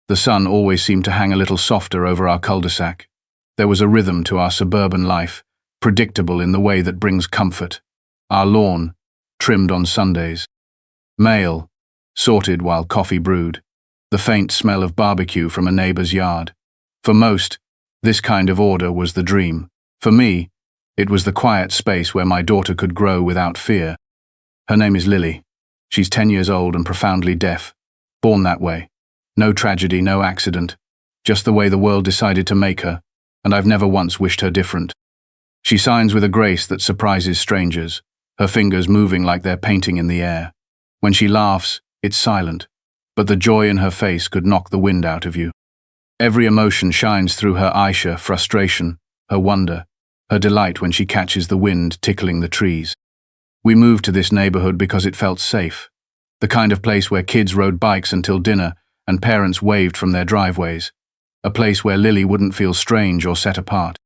The sun always seemed to hang a little softer over our cul-de-sac. There was a rhythm to our suburban life, predictable in the way that brings comfort. Our lawn, trimmed on Sundays. Mail, sorted while coffee brewed. The faint smell of barbecue from a neighbor's yard. For most, this kind of order was the dream. For me, it was the quiet space where my daughter could grow without fear. Her name is Lily. She's 10 years old and profoundly deaf. Born that way. No tragedy, no accident. Just the way the world decided to make her, and I've never once wished her different. She signs with a grace that surprises strangers, her fingers moving like they're painting in the air. When she laughs, it's silent, but the joy in her face could knock the wind out of you. Every emotion shines through her Aisha, frustration, her wonder, her delight when she catches the wind tickling the trees. We moved to this neighborhood because it felt safe, the kind of place where kids rode bikes until dinner and parents waved from their driveways, a place where Lily wouldn't feel strange or set apart.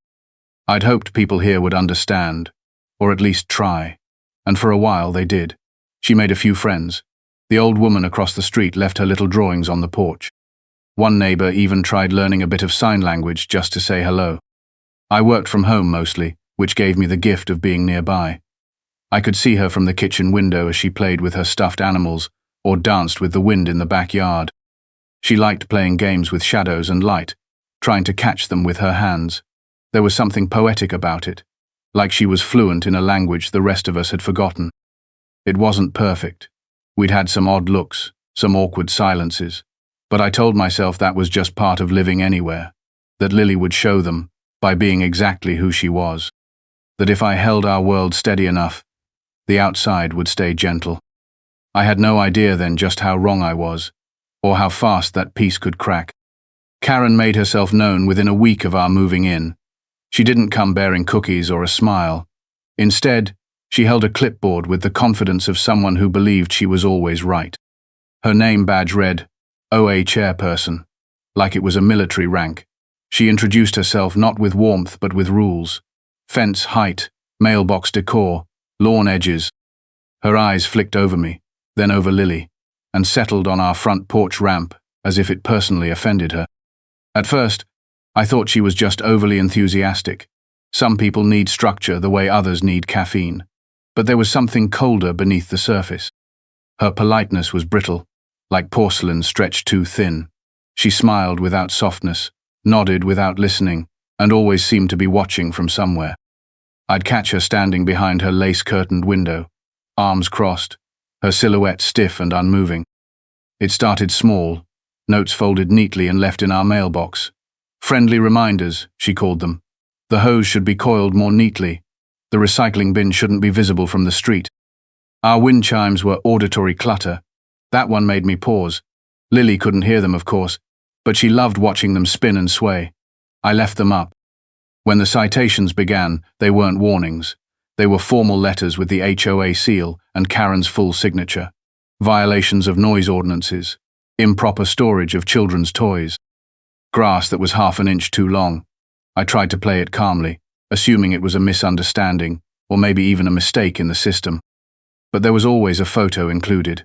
I'd hoped people here would understand, or at least try, and for a while they did. She made a few friends. The old woman across the street left her little drawings on the porch. One neighbor even tried learning a bit of sign language just to say hello. I worked from home mostly, which gave me the gift of being nearby. I could see her from the kitchen window as she played with her stuffed animals or danced with the wind in the backyard. She liked playing games with shadows and light, trying to catch them with her hands. There was something poetic about it, like she was fluent in a language the rest of us had forgotten. It wasn't perfect. We'd had some odd looks, some awkward silences, but I told myself that was just part of living anywhere, that Lily would show them by being exactly who she was, that if I held our world steady enough, the outside would stay gentle. I had no idea then just how wrong I was, or how fast that piece could crack. Karen made herself known within a week of our moving in. She didn't come bearing cookies or a smile. Instead, she held a clipboard with the confidence of someone who believed she was always right. Her name badge read, HOA chairperson, like it was a military rank. She introduced herself not with warmth but with rules. Fence height, mailbox decor, lawn edges. Her eyes flicked over me, then over Lily, and settled on our front porch ramp as if it personally offended her. At first, I thought she was just overly enthusiastic. Some people need structure the way others need caffeine. But there was something colder beneath the surface. Her politeness was brittle, like porcelain stretched too thin. She smiled without softness, nodded without listening, and always seemed to be watching from somewhere. I'd catch her standing behind her lace-curtained window, arms crossed, her silhouette stiff and unmoving. It started small, notes folded neatly and left in our mailbox. Friendly reminders, she called them. The hose should be coiled more neatly. The recycling bin shouldn't be visible from the street. Our wind chimes were auditory clutter. That one made me pause. Lily couldn't hear them, of course, but she loved watching them spin and sway. I left them up. When the citations began, they weren't warnings. They were formal letters with the HOA seal and Karen's full signature. Violations of noise ordinances. Improper storage of children's toys. Grass that was half an inch too long. I tried to play it calmly, assuming it was a misunderstanding, or maybe even a mistake in the system. But there was always a photo included,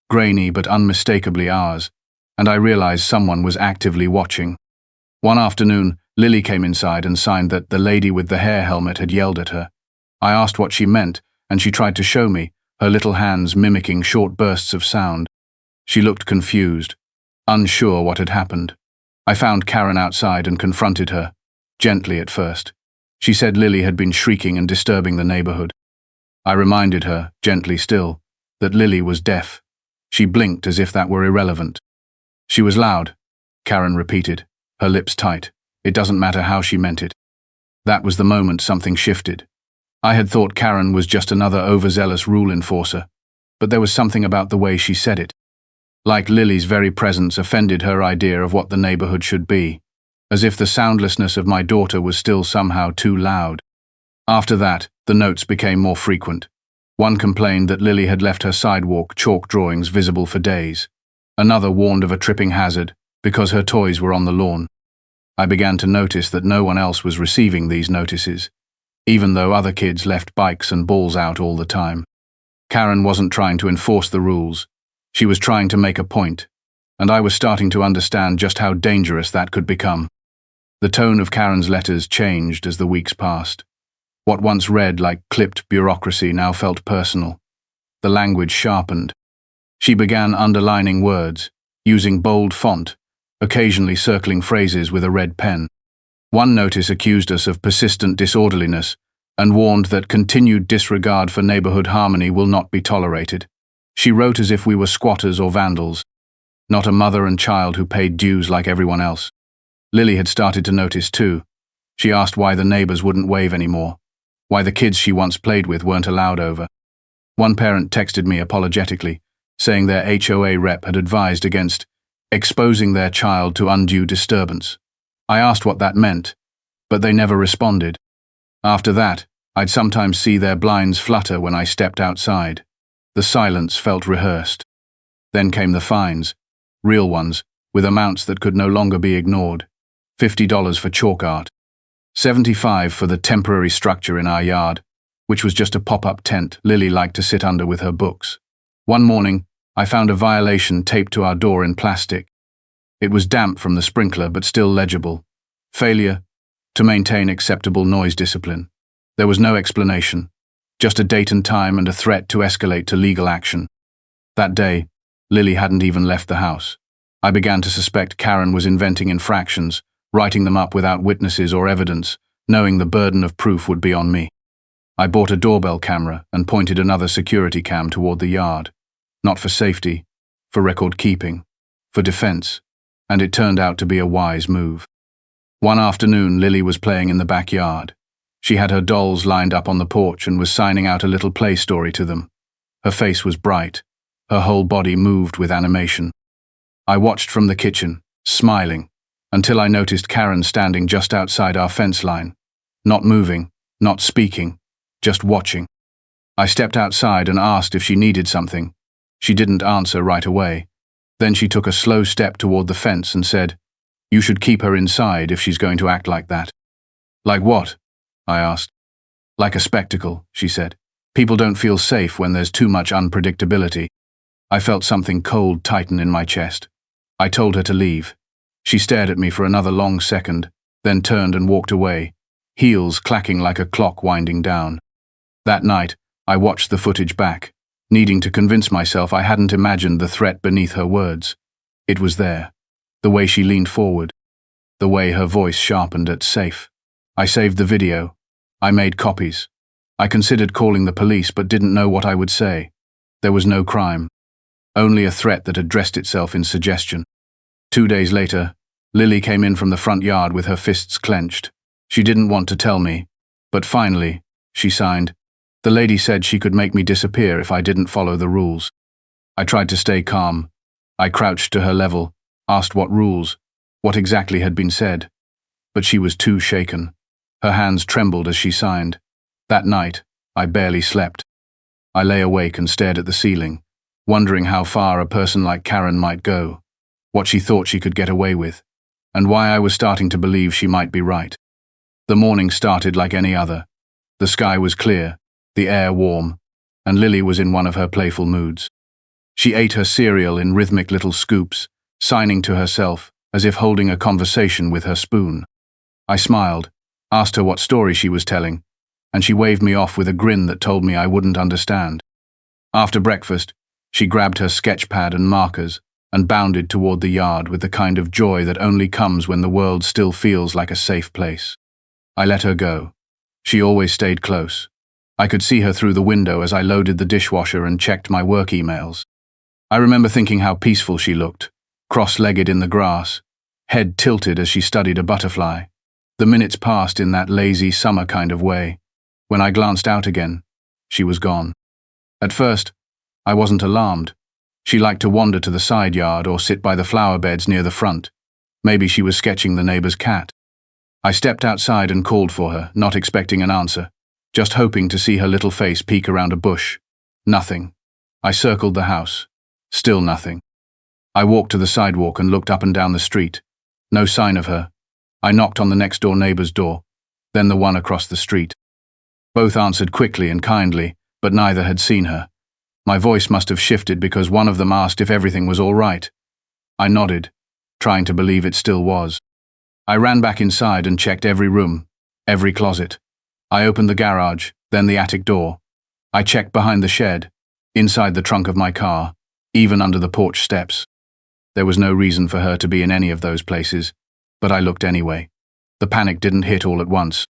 grainy but unmistakably ours, and I realized someone was actively watching. One afternoon, Lily came inside and signed that the lady with the hair helmet had yelled at her. I asked what she meant, and she tried to show me, her little hands mimicking short bursts of sound. She looked confused, unsure what had happened. I found Karen outside and confronted her, gently at first. She said Lily had been shrieking and disturbing the neighborhood. I reminded her, gently still, that Lily was deaf. She blinked as if that were irrelevant. She was loud, Karen repeated, her lips tight. It doesn't matter how she meant it. That was the moment something shifted. I had thought Karen was just another overzealous rule enforcer, but there was something about the way she said it. Like Lily's very presence offended her idea of what the neighborhood should be, as if the soundlessness of my daughter was still somehow too loud. After that, the notes became more frequent. One complained that Lily had left her sidewalk chalk drawings visible for days. Another warned of a tripping hazard because her toys were on the lawn. I began to notice that no one else was receiving these notices, even though other kids left bikes and balls out all the time. Karen wasn't trying to enforce the rules. She was trying to make a point. and I was starting to understand just how dangerous that could become. The tone of Karen's letters changed as the weeks passed. What once read like clipped bureaucracy now felt personal. The language sharpened. She began underlining words, using bold font, occasionally circling phrases with a red pen. One notice accused us of persistent disorderliness and warned that continued disregard for neighborhood harmony will not be tolerated. She wrote as if we were squatters or vandals, not a mother and child who paid dues like everyone else. Lily had started to notice too. She asked why the neighbors wouldn't wave anymore, why the kids she once played with weren't allowed over. One parent texted me apologetically, saying their HOA rep had advised against exposing their child to undue disturbance. I asked what that meant, but they never responded. After that, I'd sometimes see their blinds flutter when I stepped outside. The silence felt rehearsed. Then came the fines, real ones, with amounts that could no longer be ignored. $50 for chalk art, $75 for the temporary structure in our yard, which was just a pop-up tent Lily liked to sit under with her books. One morning, I found a violation taped to our door in plastic. It was damp from the sprinkler but still legible. Failure to maintain acceptable noise discipline. There was no explanation, just a date and time and a threat to escalate to legal action. That day, Lily hadn't even left the house. I began to suspect Karen was inventing infractions, writing them up without witnesses or evidence, knowing the burden of proof would be on me. I bought a doorbell camera and pointed another security cam toward the yard. Not for safety, for record keeping, for defense, and it turned out to be a wise move. One afternoon, Lily was playing in the backyard. She had her dolls lined up on the porch and was signing out a little play story to them. Her face was bright. Her whole body moved with animation. I watched from the kitchen, smiling, until I noticed Karen standing just outside our fence line, not moving, not speaking, just watching. I stepped outside and asked if she needed something. She didn't answer right away. Then she took a slow step toward the fence and said, "You should keep her inside if she's going to act like that." "Like what?" I asked. "Like a spectacle," she said. "People don't feel safe when there's too much unpredictability." I felt something cold tighten in my chest. I told her to leave. She stared at me for another long second, then turned and walked away, heels clacking like a clock winding down. That night, I watched the footage back, needing to convince myself I hadn't imagined the threat beneath her words. It was there. The way she leaned forward. The way her voice sharpened at safe. I saved the video. I made copies. I considered calling the police but didn't know what I would say. There was no crime. Only a threat that had dressed itself in suggestion. 2 days later, Lily came in from the front yard with her fists clenched. She didn't want to tell me, but finally, she signed. The lady said she could make me disappear if I didn't follow the rules. I tried to stay calm. I crouched to her level, asked what rules, what exactly had been said. But she was too shaken. Her hands trembled as she signed. That night, I barely slept. I lay awake and stared at the ceiling, wondering how far a person like Karen might go, what she thought she could get away with, and why I was starting to believe she might be right. The morning started like any other. The sky was clear, the air warm, and Lily was in one of her playful moods. She ate her cereal in rhythmic little scoops, signing to herself as if holding a conversation with her spoon. I smiled, asked her what story she was telling, and she waved me off with a grin that told me I wouldn't understand. After breakfast, she grabbed her sketch pad and markers and bounded toward the yard with the kind of joy that only comes when the world still feels like a safe place. I let her go. She always stayed close. I could see her through the window as I loaded the dishwasher and checked my work emails. I remember thinking how peaceful she looked, cross-legged in the grass, head tilted as she studied a butterfly. The minutes passed in that lazy summer kind of way. When I glanced out again, she was gone. At first, I wasn't alarmed. She liked to wander to the side yard or sit by the flower beds near the front. Maybe she was sketching the neighbor's cat. I stepped outside and called for her, not expecting an answer, just hoping to see her little face peek around a bush. Nothing. I circled the house. Still nothing. I walked to the sidewalk and looked up and down the street. No sign of her. I knocked on the next-door neighbor's door, then the one across the street. Both answered quickly and kindly, but neither had seen her. My voice must have shifted because one of them asked if everything was all right. I nodded, trying to believe it still was. I ran back inside and checked every room, every closet. I opened the garage, then the attic door. I checked behind the shed, inside the trunk of my car, even under the porch steps. There was no reason for her to be in any of those places, but I looked anyway. The panic didn't hit all at once.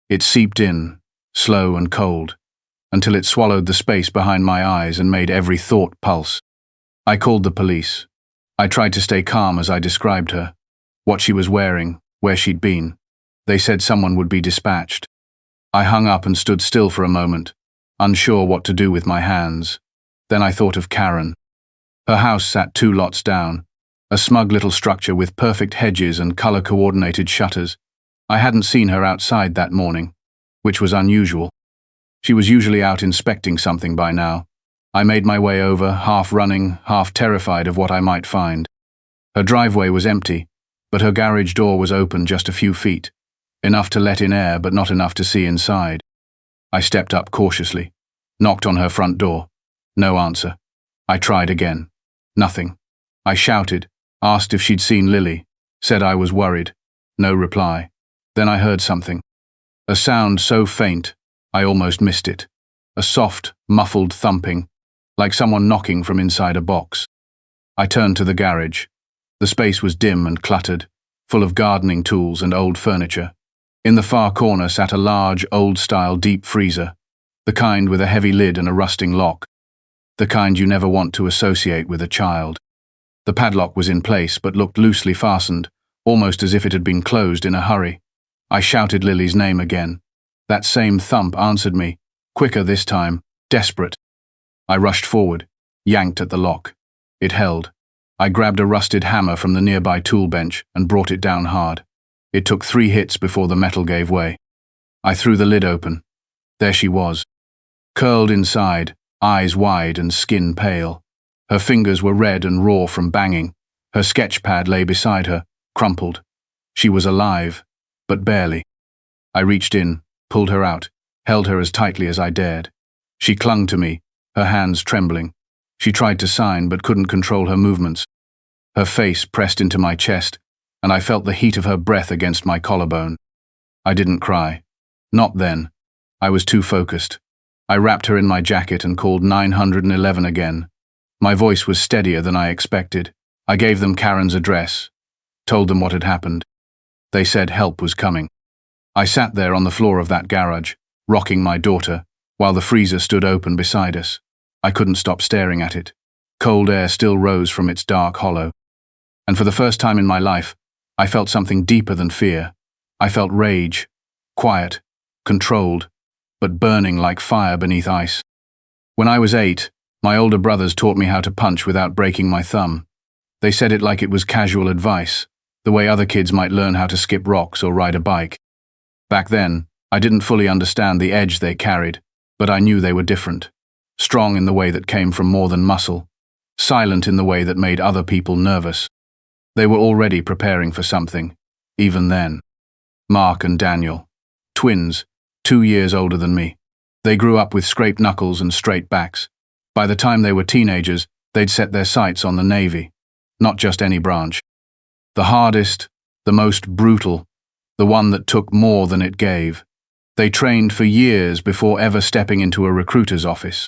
It seeped in, slow and cold, until it swallowed the space behind my eyes and made every thought pulse. I called the police. I tried to stay calm as I described her, what she was wearing, where she'd been. They said someone would be dispatched. I hung up and stood still for a moment, unsure what to do with my hands. Then I thought of Karen. Her house sat 2 lots down, a smug little structure with perfect hedges and color-coordinated shutters. I hadn't seen her outside that morning, which was unusual. She was usually out inspecting something by now. I made my way over, half running, half terrified of what I might find. Her driveway was empty, but her garage door was open just a few feet, enough to let in air but not enough to see inside. I stepped up cautiously, knocked on her front door. No answer. I tried again. Nothing. I shouted, asked if she'd seen Lily, said I was worried. No reply. Then I heard something. A sound so faint, I almost missed it. A soft, muffled thumping, like someone knocking from inside a box. I turned to the garage. The space was dim and cluttered, full of gardening tools and old furniture. In the far corner sat a large, old-style deep freezer, the kind with a heavy lid and a rusting lock, the kind you never want to associate with a child. The padlock was in place but looked loosely fastened, almost as if it had been closed in a hurry. I shouted Lily's name again. That same thump answered me, quicker this time, desperate. I rushed forward, yanked at the lock. It held. I grabbed a rusted hammer from the nearby tool bench and brought it down hard. It took 3 hits before the metal gave way. I threw the lid open. There she was, curled inside, eyes wide and skin pale. Her fingers were red and raw from banging. Her sketch pad lay beside her, crumpled. She was alive, but barely. I reached in, pulled her out, held her as tightly as I dared. She clung to me, her hands trembling. She tried to sign but couldn't control her movements. Her face pressed into my chest, and I felt the heat of her breath against my collarbone. I didn't cry. Not then. I was too focused. I wrapped her in my jacket and called 911 again. My voice was steadier than I expected. I gave them Karen's address, told them what had happened. They said help was coming. I sat there on the floor of that garage, rocking my daughter, while the freezer stood open beside us. I couldn't stop staring at it. Cold air still rose from its dark hollow. And for the first time in my life, I felt something deeper than fear. I felt rage, quiet, controlled, but burning like fire beneath ice. When I was 8, my older brothers taught me how to punch without breaking my thumb. They said it like it was casual advice, the way other kids might learn how to skip rocks or ride a bike. Back then, I didn't fully understand the edge they carried, but I knew they were different. Strong in the way that came from more than muscle, silent in the way that made other people nervous. They were already preparing for something, even then. Mark and Daniel, twins, 2 years older than me. They grew up with scraped knuckles and straight backs. By the time they were teenagers, they'd set their sights on the Navy, not just any branch. The hardest, the most brutal, the one that took more than it gave. They trained for years before ever stepping into a recruiter's office.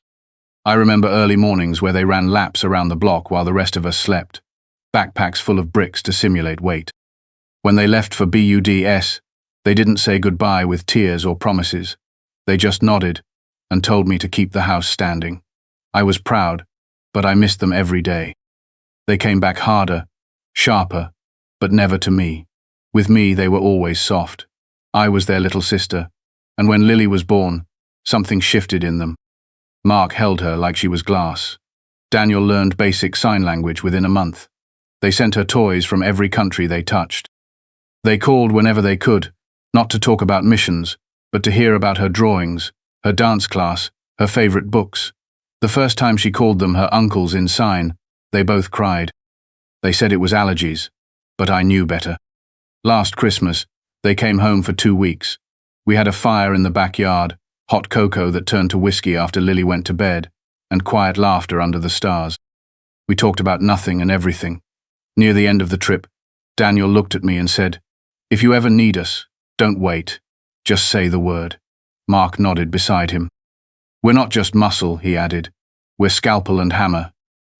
I remember early mornings where they ran laps around the block while the rest of us slept, backpacks full of bricks to simulate weight. When they left for BUDS, they didn't say goodbye with tears or promises. They just nodded and told me to keep the house standing. I was proud, but I missed them every day. They came back harder, sharper, but never to me. With me, they were always soft. I was their little sister, and when Lily was born, something shifted in them. Mark held her like she was glass. Daniel learned basic sign language within a month. They sent her toys from every country they touched. They called whenever they could, not to talk about missions, but to hear about her drawings, her dance class, her favorite books. The first time she called them her uncles in sign, they both cried. They said it was allergies, but I knew better. Last Christmas, they came home for 2 weeks. We had a fire in the backyard, hot cocoa that turned to whiskey after Lily went to bed, and quiet laughter under the stars. We talked about nothing and everything. Near the end of the trip, Daniel looked at me and said, "If you ever need us, don't wait. Just say the word." Mark nodded beside him. "We're not just muscle," he added. "We're scalpel and hammer.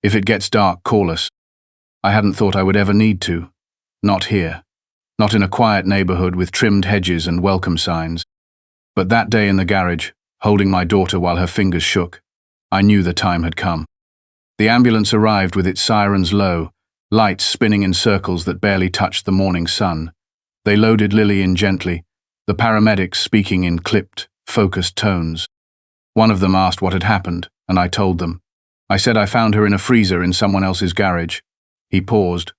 If it gets dark, call us." I hadn't thought I would ever need to. Not here. Not in a quiet neighborhood with trimmed hedges and welcome signs. But that day in the garage, holding my daughter while her fingers shook, I knew the time had come. The ambulance arrived with its sirens low, lights spinning in circles that barely touched the morning sun. They loaded Lily in gently, the paramedics speaking in clipped, focused tones. One of them asked what had happened, and I told them. I said I found her in a freezer in someone else's garage. He paused,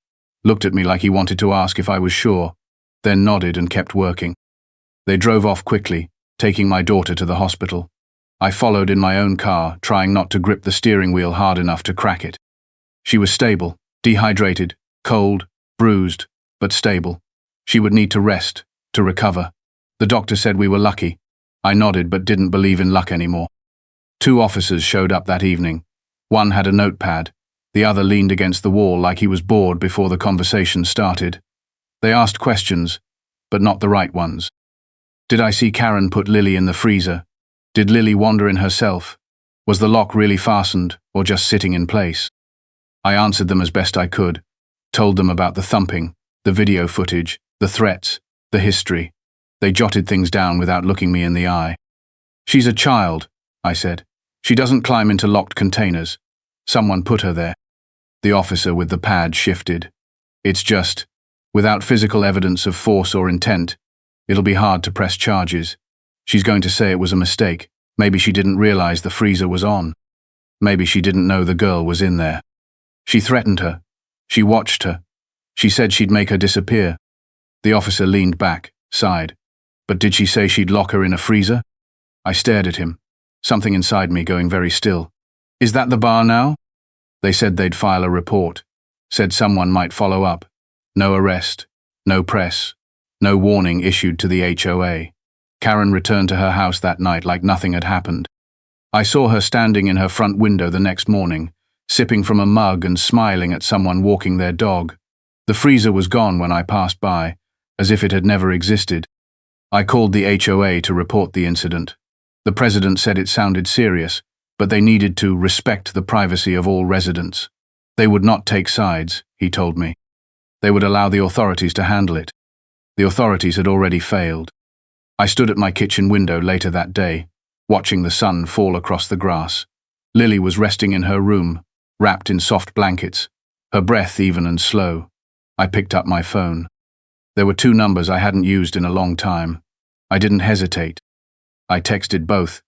looked at me like he wanted to ask if I was sure, then nodded and kept working. They drove off quickly, taking my daughter to the hospital. I followed in my own car, trying not to grip the steering wheel hard enough to crack it. She was stable, dehydrated, cold, bruised, but stable. She would need to rest, to recover. The doctor said we were lucky. I nodded but didn't believe in luck anymore. 2 officers showed up that evening. One had a notepad. The other leaned against the wall like he was bored before the conversation started. They asked questions, but not the right ones. Did I see Karen put Lily in the freezer? Did Lily wander in herself? Was the lock really fastened, or just sitting in place? I answered them as best I could, told them about the thumping, the video footage, the threats, the history. They jotted things down without looking me in the eye. "She's a child," I said. "She doesn't climb into locked containers. Someone put her there." The officer with the pad shifted. "It's just, without physical evidence of force or intent, it'll be hard to press charges. She's going to say it was a mistake. Maybe she didn't realize the freezer was on. Maybe she didn't know the girl was in there. She threatened her. She watched her. She said she'd make her disappear." The officer leaned back, sighed. "But did she say she'd lock her in a freezer?" I stared at him, something inside me going very still. "Is that the bar now?" They said they'd file a report. Said someone might follow up. No arrest. No press. No warning issued to the HOA. Karen returned to her house that night like nothing had happened. I saw her standing in her front window the next morning, sipping from a mug and smiling at someone walking their dog. The freezer was gone when I passed by, as if it had never existed. I called the HOA to report the incident. The president said it sounded serious, but they needed to respect the privacy of all residents. They would not take sides, he told me. They would allow the authorities to handle it. The authorities had already failed. I stood at my kitchen window later that day, watching the sun fall across the grass. Lily was resting in her room, wrapped in soft blankets, her breath even and slow. I picked up my phone. There were 2 numbers I hadn't used in a long time. I didn't hesitate. I texted both.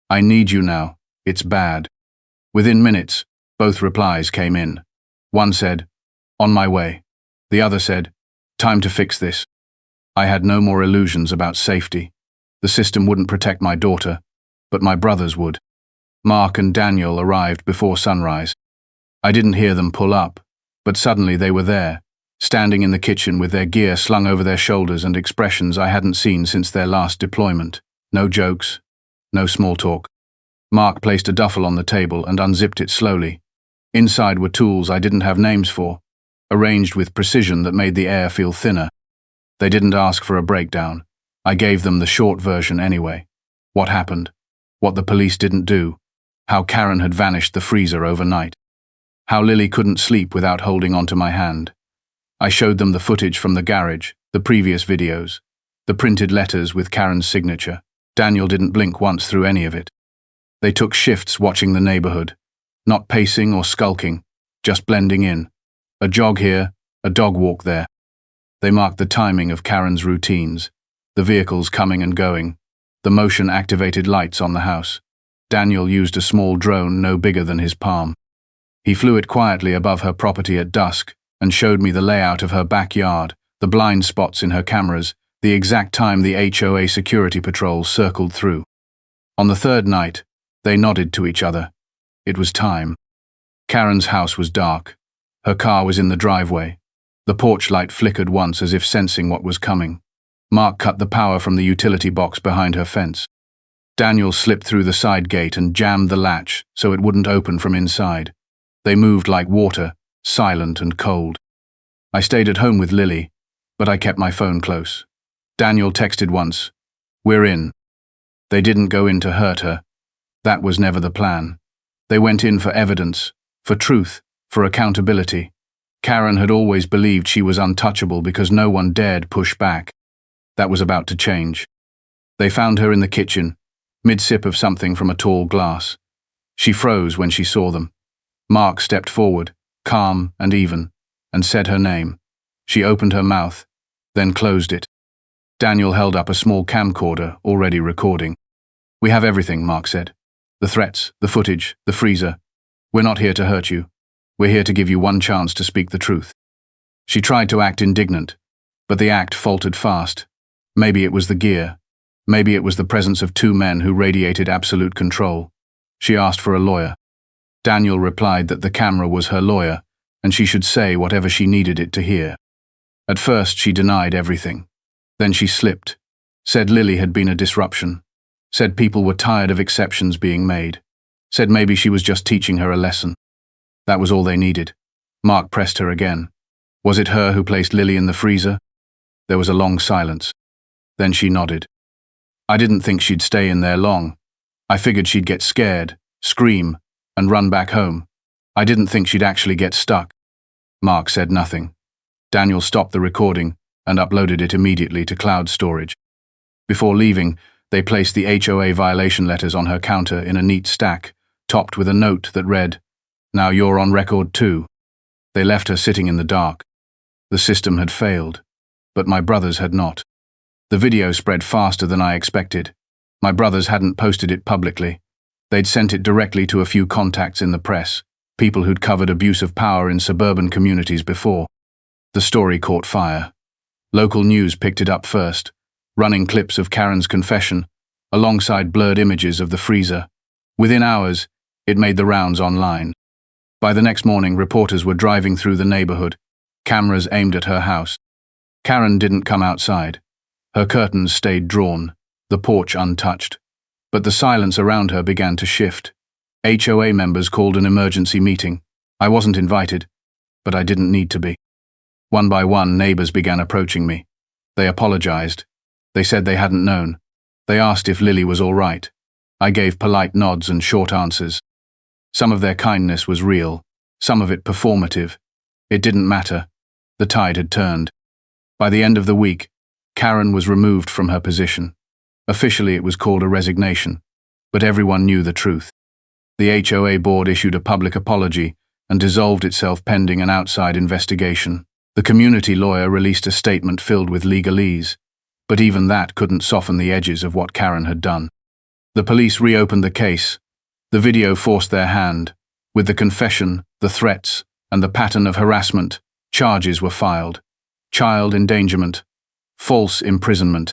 "I need you now. It's bad." Within minutes, both replies came in. One said, "On my way." The other said, "Time to fix this." I had no more illusions about safety. The system wouldn't protect my daughter, but my brothers would. Mark and Daniel arrived before sunrise. I didn't hear them pull up, but suddenly they were there, standing in the kitchen with their gear slung over their shoulders and expressions I hadn't seen since their last deployment. No jokes, no small talk. Mark placed a duffel on the table and unzipped it slowly. Inside were tools I didn't have names for, arranged with precision that made the air feel thinner. They didn't ask for a breakdown. I gave them the short version anyway. What happened? What the police didn't do? How Karen had vanished the freezer overnight? How Lily couldn't sleep without holding onto my hand? I showed them the footage from the garage, the previous videos, the printed letters with Karen's signature. Daniel didn't blink once through any of it. They took shifts watching the neighborhood, not pacing or skulking, just blending in. A jog here, a dog walk there. They marked the timing of Karen's routines, the vehicles coming and going, the motion-activated lights on the house. Daniel used a small drone no bigger than his palm. He flew it quietly above her property at dusk and showed me the layout of her backyard, the blind spots in her cameras, the exact time the HOA security patrol circled through. On the 3rd night, they nodded to each other. It was time. Karen's house was dark. Her car was in the driveway. The porch light flickered once as if sensing what was coming. Mark cut the power from the utility box behind her fence. Daniel slipped through the side gate and jammed the latch so it wouldn't open from inside. They moved like water, silent and cold. I stayed at home with Lily, but I kept my phone close. Daniel texted once, "We're in." They didn't go in to hurt her. That was never the plan. They went in for evidence, for truth, for accountability. Karen had always believed she was untouchable because no one dared push back. That was about to change. They found her in the kitchen, mid-sip of something from a tall glass. She froze when she saw them. Mark stepped forward, calm and even, and said her name. She opened her mouth, then closed it. Daniel held up a small camcorder, already recording. "We have everything," Mark said. "The threats, the footage, the freezer. We're not here to hurt you. We're here to give you one chance to speak the truth." She tried to act indignant, but the act faltered fast. Maybe it was the gear. Maybe it was the presence of two men who radiated absolute control. She asked for a lawyer. Daniel replied that the camera was her lawyer, and she should say whatever she needed it to hear. At first she denied everything. Then she slipped, said Lily had been a disruption, said people were tired of exceptions being made, said maybe she was just teaching her a lesson. That was all they needed. Mark pressed her again. Was it her who placed Lily in the freezer? There was a long silence. Then she nodded. "I didn't think she'd stay in there long. I figured she'd get scared, scream, and run back home. I didn't think she'd actually get stuck." Mark said nothing. Daniel stopped the recording and uploaded it immediately to cloud storage. Before leaving, they placed the HOA violation letters on her counter in a neat stack, topped with a note that read, "Now you're on record too." They left her sitting in the dark. The system had failed, but my brothers had not. The video spread faster than I expected. My brothers hadn't posted it publicly. They'd sent it directly to a few contacts in the press, people who'd covered abuse of power in suburban communities before. The story caught fire. Local news picked it up first, running clips of Karen's confession, alongside blurred images of the freezer. Within hours, it made the rounds online. By the next morning, reporters were driving through the neighborhood, cameras aimed at her house. Karen didn't come outside. Her curtains stayed drawn, the porch untouched. But the silence around her began to shift. HOA members called an emergency meeting. I wasn't invited, but I didn't need to be. One by one, neighbors began approaching me. They apologized. They said they hadn't known. They asked if Lily was all right. I gave polite nods and short answers. Some of their kindness was real, some of it performative. It didn't matter. The tide had turned. By the end of the week, Karen was removed from her position. Officially, it was called a resignation, but everyone knew the truth. The HOA board issued a public apology and dissolved itself pending an outside investigation. The community lawyer released a statement filled with legalese, but even that couldn't soften the edges of what Karen had done. The police reopened the case. The video forced their hand. With the confession, the threats, and the pattern of harassment, charges were filed. Child endangerment, false imprisonment,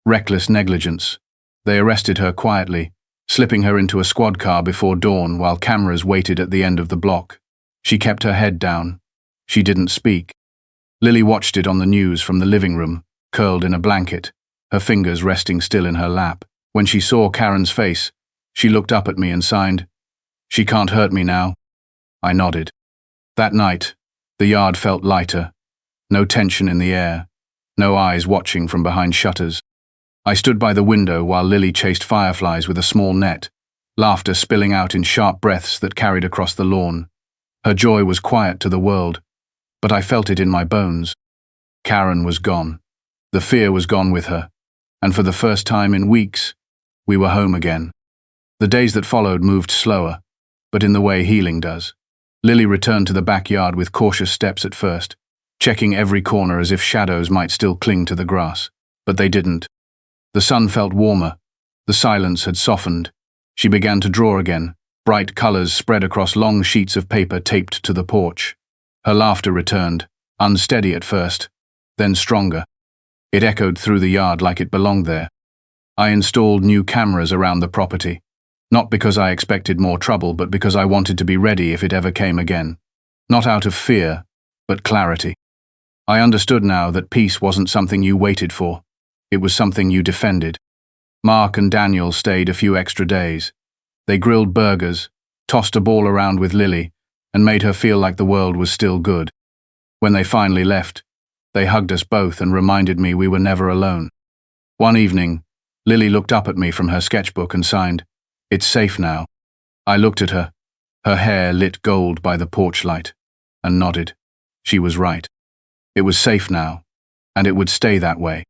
reckless negligence. They arrested her quietly, slipping her into a squad car before dawn while cameras waited at the end of the block. She kept her head down. She didn't speak. Lily watched it on the news from the living room, curled in a blanket, her fingers resting still in her lap. When she saw Karen's face, she looked up at me and signed, "She can't hurt me now." I nodded. That night, the yard felt lighter. No tension in the air. No eyes watching from behind shutters. I stood by the window while Lily chased fireflies with a small net, laughter spilling out in sharp breaths that carried across the lawn. Her joy was quiet to the world, but I felt it in my bones. Karen was gone. The fear was gone with her, and for the first time in weeks, we were home again. The days that followed moved slower, but in the way healing does. Lily returned to the backyard with cautious steps at first, checking every corner as if shadows might still cling to the grass. But they didn't. The sun felt warmer. The silence had softened. She began to draw again, bright colors spread across long sheets of paper taped to the porch. Her laughter returned, unsteady at first, then stronger. It echoed through the yard like it belonged there. I installed new cameras around the property, not because I expected more trouble, but because I wanted to be ready if it ever came again. Not out of fear, but clarity. I understood now that peace wasn't something you waited for. It was something you defended. Mark and Daniel stayed a few extra days. They grilled burgers, tossed a ball around with Lily, and made her feel like the world was still good. When they finally left, they hugged us both and reminded me we were never alone. One evening, Lily looked up at me from her sketchbook and signed, "It's safe now." I looked at her, her hair lit gold by the porch light, and nodded. She was right. It was safe now, and it would stay that way.